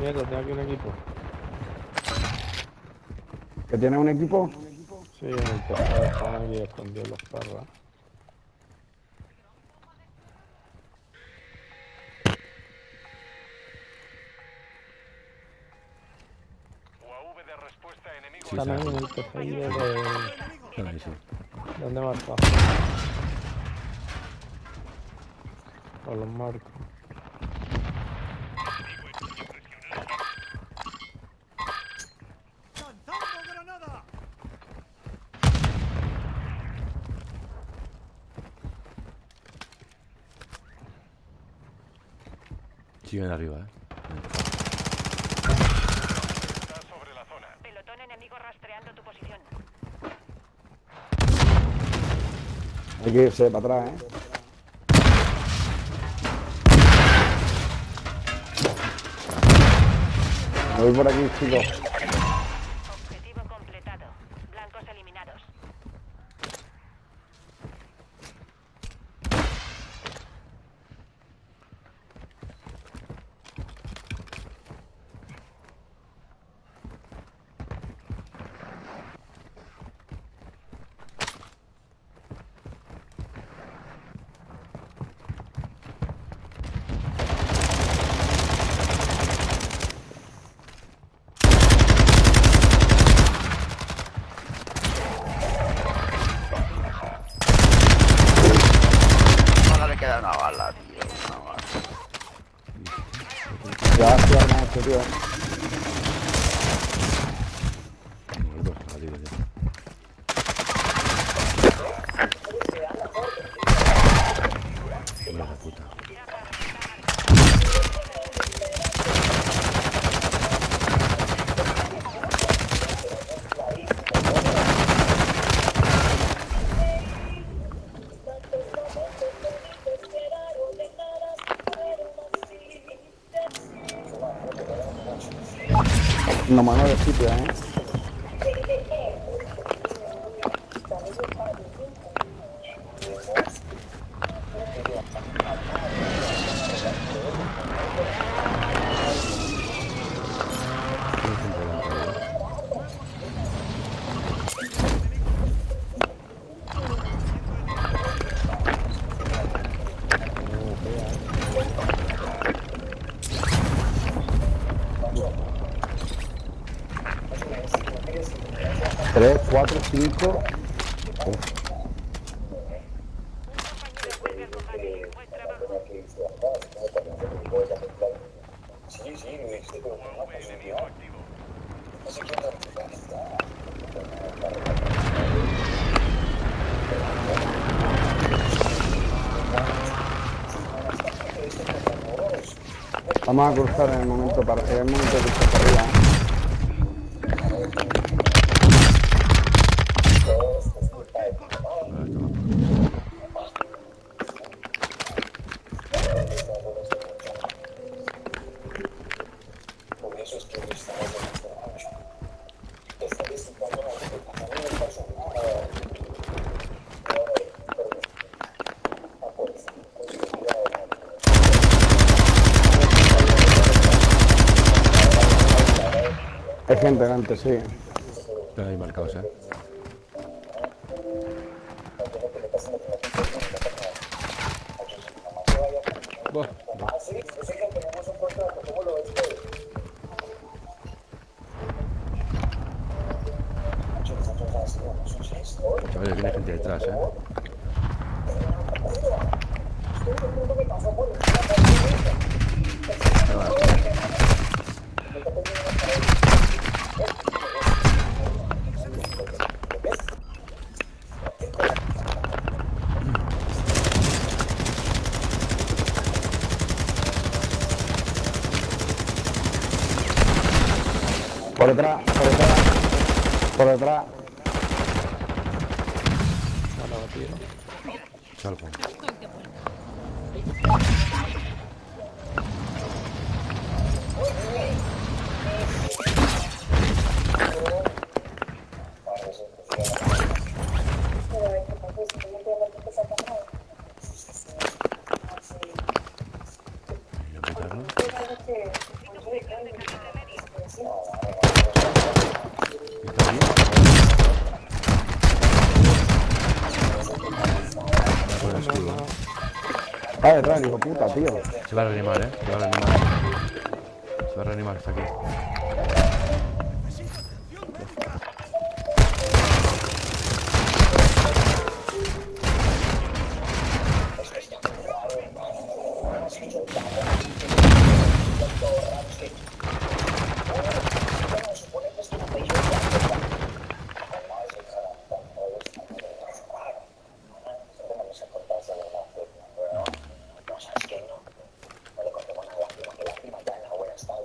Nieto, tiene aquí un equipo. ¿Que tiene un equipo? Sí, en el tejado están aquí escondidos los perros. UAV de respuesta enemigo. Están ahí en el tejado de... Ahí sí. ¿Dónde marca? Con los marcos. ¡Lanzando granada! Siguen arriba, Está sobre la zona. Pelotón enemigo rastreando tu posición. Hay que irse para atrás, Me voy por aquí, chicos. Objetivo completado. Blancos eliminados. Ahora le queda una bala, tío. Una bala. Gracias, maestro, tío. Muertos, la tiro, tío. Mierda puta. Una mano de sitio, Tiene gente delante ahí, Tres, cuatro, cinco. Vuelve al combate. Buen trabajo. UAV enemigo activo. Vamos a cruzar en el momento para en el momento de cruzar para arriba, Vale, toma. Hay gente delante, sí. Están ahí marcados, Buah, no. Chavales, viene gente detrás, Por detrás, por detrás. Por detrás. Bueno, tío. Salgo. ¿Y no petarlo? Ay, Ran, hijo puta, tío. Se va a reanimar, Se va a reanimar. Se va a reanimar, está aquí.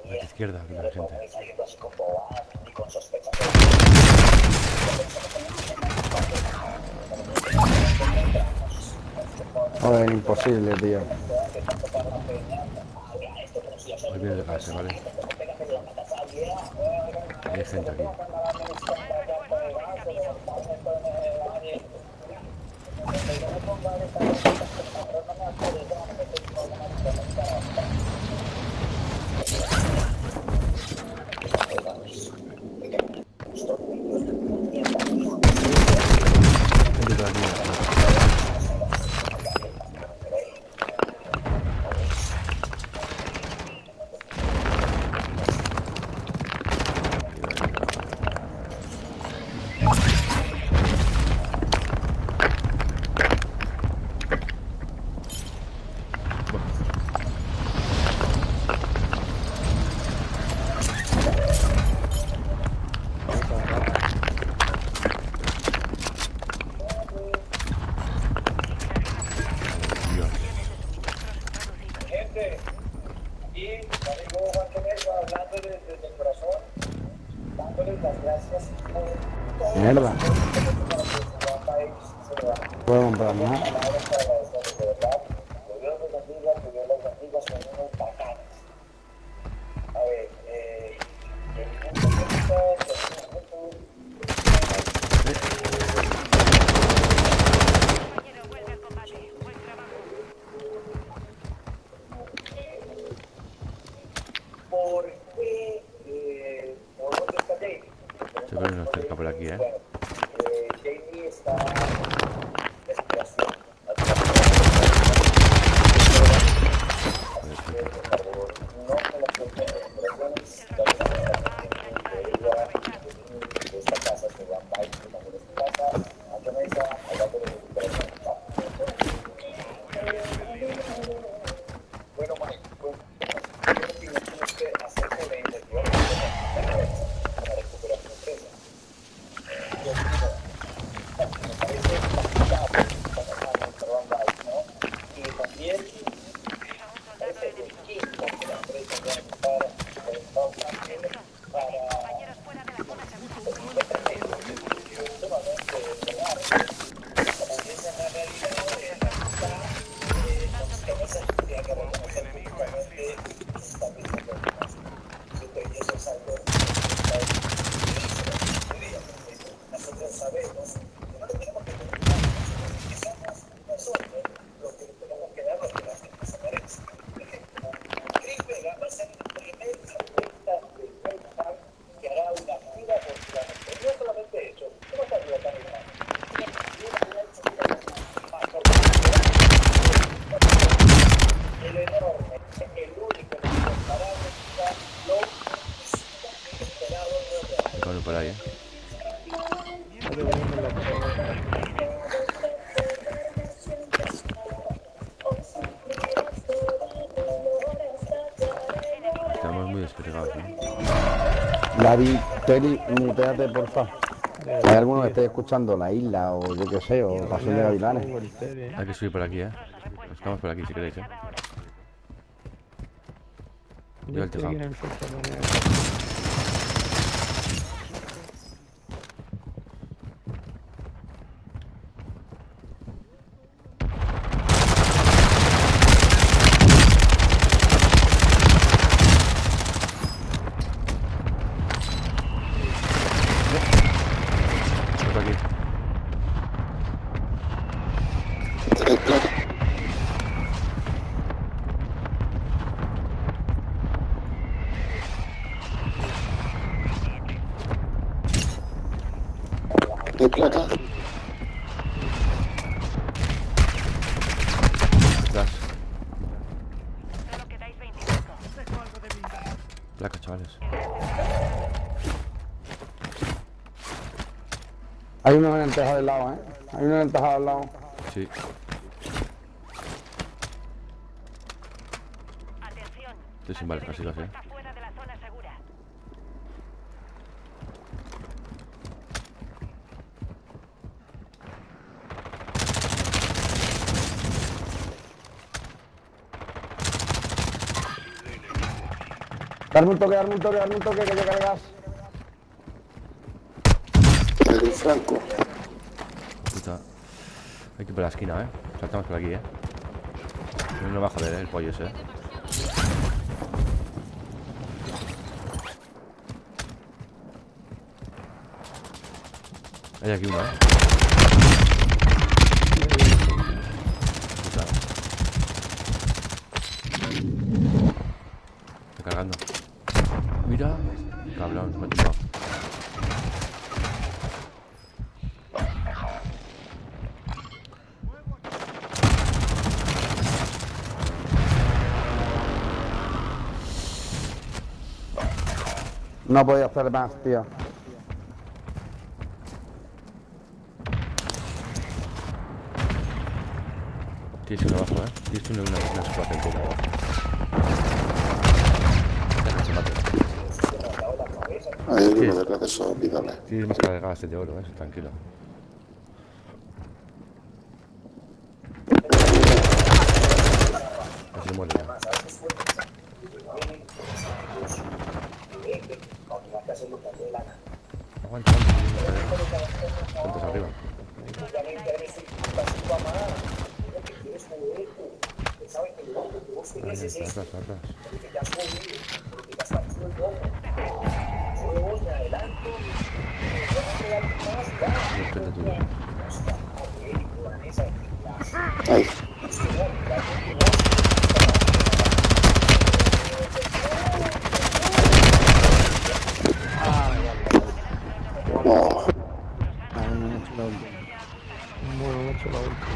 A la izquierda, aquí hay gente. Joder, imposible, tío. Ahí viene de clase, ¿vale? Hay gente aquí. Gente por aquí. Dios. Gente, y amigo Juan Quenedo hablando desde el corazón, dándoles las gracias por todo Mierda. Juan País se va. No puedo comprar nada. Palabras para agradecerles de verdad. Que Dios los bendiga, que Dios los bendiga, son unos bacanes. A ver, el mundo que Compañero, vuelve al combate. Buen trabajo. ¿por qué? ¿Por dónde está Jamie? Se ve uno cerca por aquí, Bueno, Jamie está desesperación. No me la cuento de esta casa, se va a ir de esta casa, a que me está hablando de recuperación. Bueno, Mike, pues, yo creo que tienes que hacer por ella, yo para recuperar tu empresa. Yo digo, me parece bastante para ¿no? Y también parece que quinto que la empresa va a ocupar para Compañeros fuera de la zona segura. nosotros sabemos que no le tenemos que que somos nosotros los que le tenemos que dar lo que la gente se merece. Por ejemplo, Chris Vega va a ser el primer futbolista del Tottenham que hará una gira por Sudamérica. Y no solamente eso, ¿cómo está la calidad? El enorme, el único, el incomparable, lo esperado nuevo. Bueno, por ahí, Estamos muy despegados, David, Teli, muteate, porfa. ¿Hay alguno que esté escuchando la isla o yo qué sé, o Pasión de Gavilanes? Hay que subir por aquí, Nos quedamos por aquí si queréis, Yo al tejado. Por aquí. Atrás. Placas, chavales. Hay uno en el tejado del lado, ¿eh? Hay uno en el tejado del lado. Sí. Atención. Estoy sin balas, casi, casi. Está fuera de la zona segura. Darme un toque, darme un toque, darme un toque, que yo cargas. El Franco. Puta. Hay que ir por la esquina, Saltamos por aquí, No va a joder, el pollo ese, Hay aquí uno, Puta. Está cargando. Mira. Cabrón, me ha tumbado. No podía hacer más, tío. Tienes uno abajo, Tienes una squad entera abajo. Deja, se mate. Hay uno detrás de esos bidones. Tienes más cargadas de oro, tranquilo. Así se muere ya. Aguanta, ¿cuántos arriba? Atrás. Ahí. Oh, Ay, no he hecho la última. Bueno, no he hecho la última.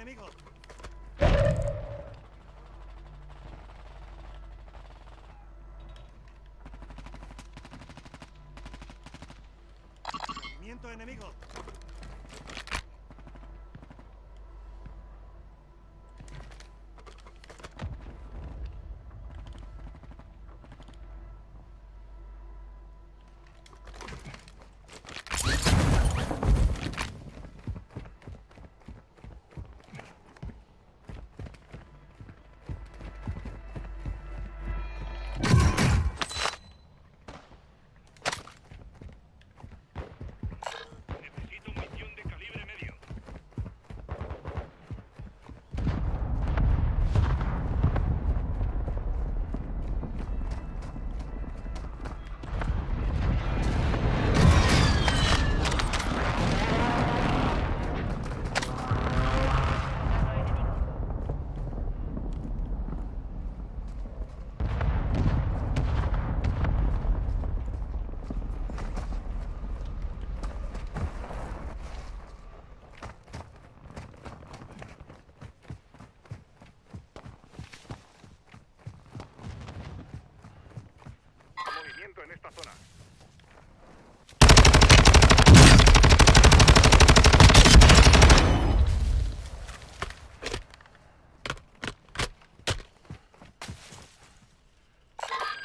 enemigo. Movimiento enemigo. Necesito munición de calibre medio. Movimiento en esta zona.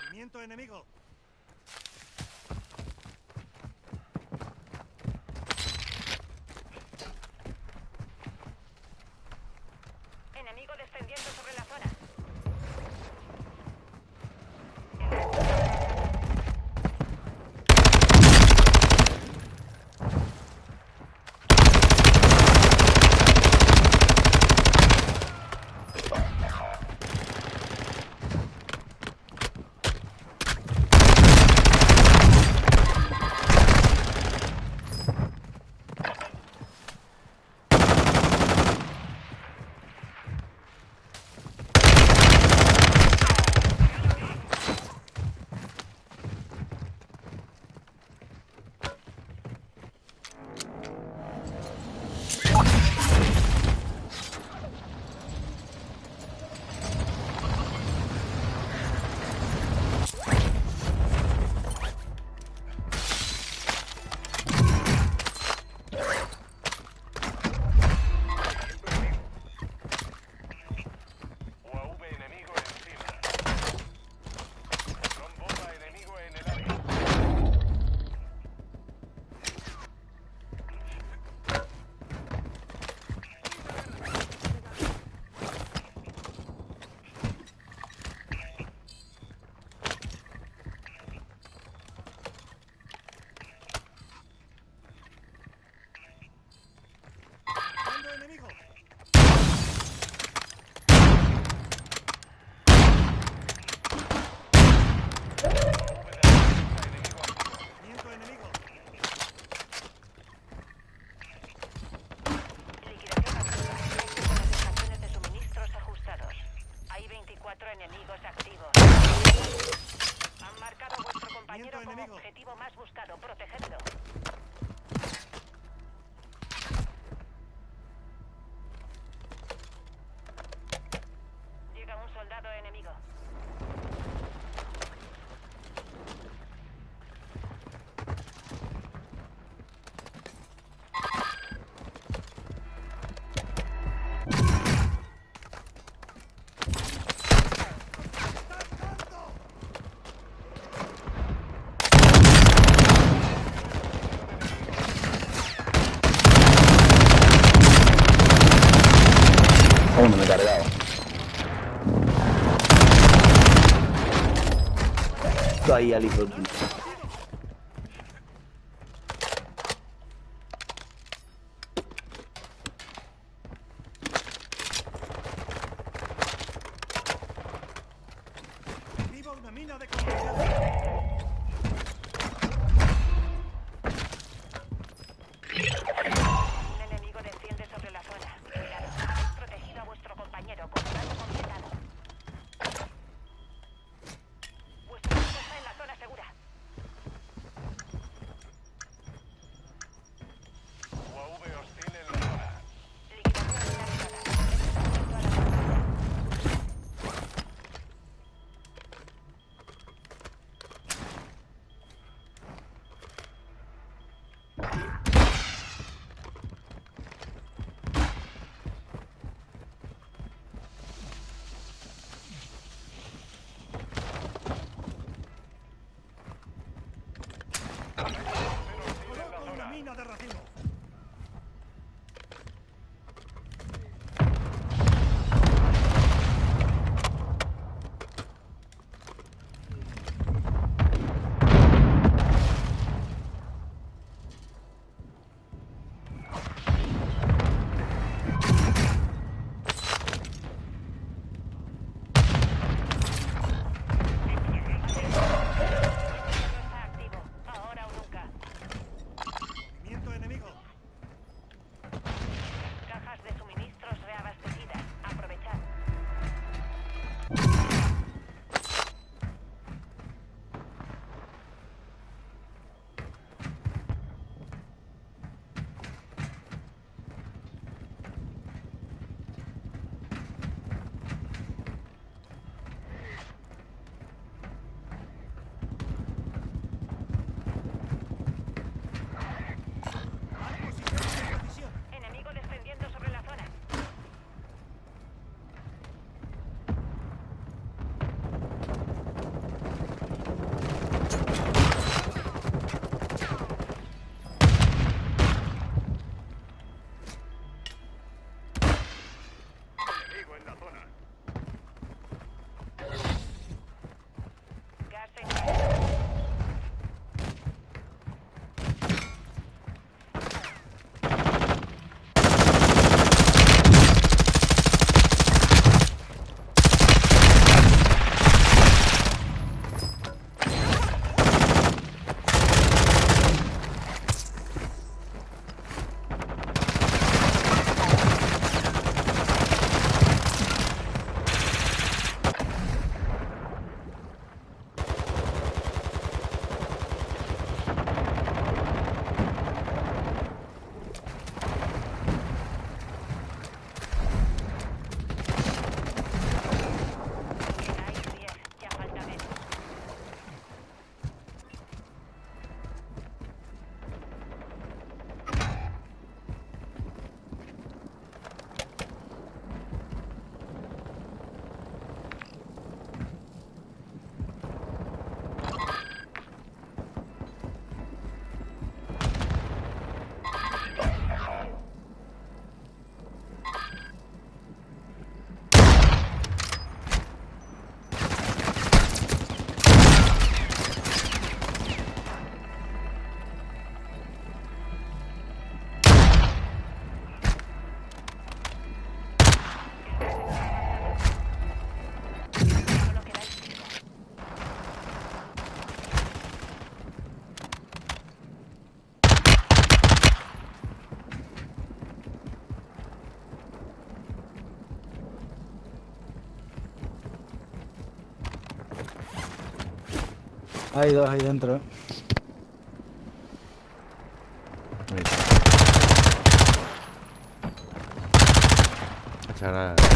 Movimiento enemigo. Enemigo descendiendo sobre la zona. UAV enemigo encima. Dron bomba enemigo en el área. ¡Mando enemigo! Movimiento enemigo. Liquidación activa. Con las estaciones de suministros ajustados. Hay 24 enemigos activos. Han marcado a vuestro compañero como enemigo. objetivo más buscado. Protegedlo. Llega un soldado enemigo. Uno me he cargado. Ahí al hijo de puta. Activa una mina de contención. Un enemigo desciende sobre la zona. Cuidado. Habéis protegido a vuestro compañero. Contrato completado. Vuestro equipo está en la zona segura. UAV hostil en la zona. Liquidación finalizada. Solo quedáis 5. Hay dos ahí dentro. Ahí está. Echar a-